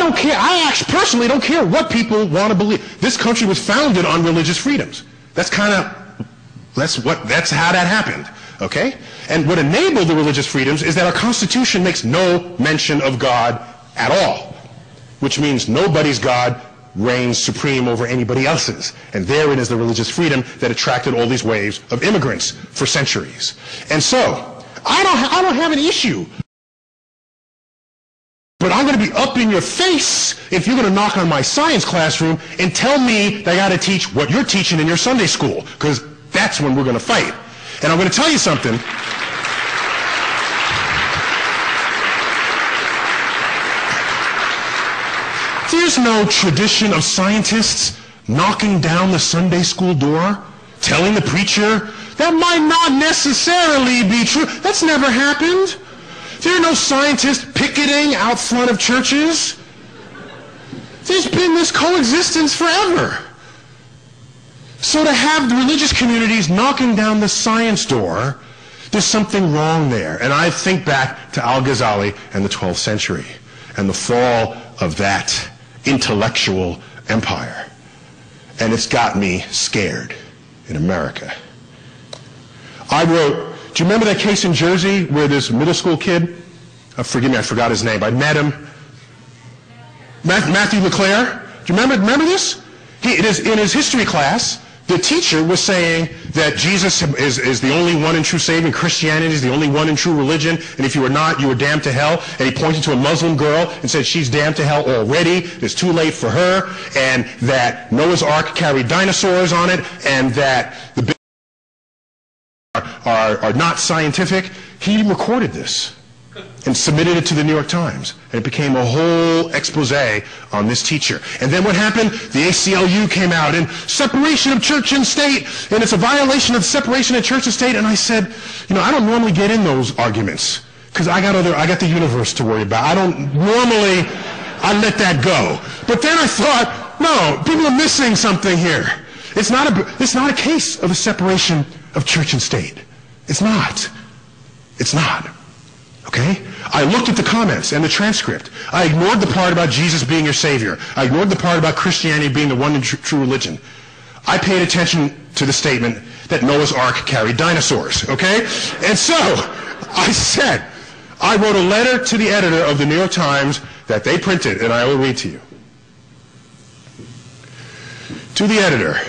don't care. I actually personally don't care what people want to believe. This country was founded on religious freedoms. That's how that happened. Okay? And what enabled the religious freedoms is that our Constitution makes no mention of God at all, which means nobody's God reigns supreme over anybody else's. And therein is the religious freedom that attracted all these waves of immigrants for centuries. And so, I don't have an issue. But I'm going to be up in your face if you're going to knock on my science classroom and tell me that I got to teach what you're teaching in your Sunday school, because that's when we're going to fight. And I'm going to tell you something. There's no tradition of scientists knocking down the Sunday school door, telling the preacher, that might not necessarily be true. That's never happened. There are no scientists picketing out front of churches. There's been this coexistence forever. So to have the religious communities knocking down the science door, there's something wrong there. And I think back to Al-Ghazali and the 12th century and the fall of that intellectual empire. And it's got me scared in America. I wrote, do you remember that case in Jersey where this middle school kid, forgive me, I forgot his name, I met him, Matthew LeClaire, do you remember this? It is in his history class, the teacher was saying that Jesus is the only one and true Savior, and Christianity is the only one and true religion, and if you were not, you were damned to hell. And he pointed to a Muslim girl and said she's damned to hell already, it's too late for her, and that Noah's Ark carried dinosaurs on it, and that the are not scientific. He recorded this and submitted it to the New York Times. And it became a whole expose on this teacher. And then what happened? The ACLU came out and separation of church and state, and it's a violation of separation of church and state. And I said, you know, I don't normally get in those arguments because I got the universe to worry about. I let that go. But then I thought, no, people are missing something here. It's not a case of a separation of church and state. It's not. It's not. Okay? I looked at the comments and the transcript. I ignored the part about Jesus being your Savior. I ignored the part about Christianity being the one and true religion. I paid attention to the statement that Noah's Ark carried dinosaurs. Okay? And so, I wrote a letter to the editor of the New York Times that they printed, and I will read to you. To the editor.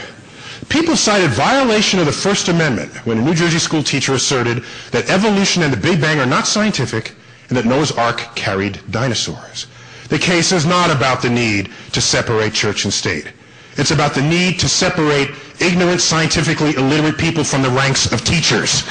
People cited violation of the First Amendment when a New Jersey school teacher asserted that evolution and the Big Bang are not scientific and that Noah's Ark carried dinosaurs. The case is not about the need to separate church and state. It's about the need to separate ignorant, scientifically illiterate people from the ranks of teachers.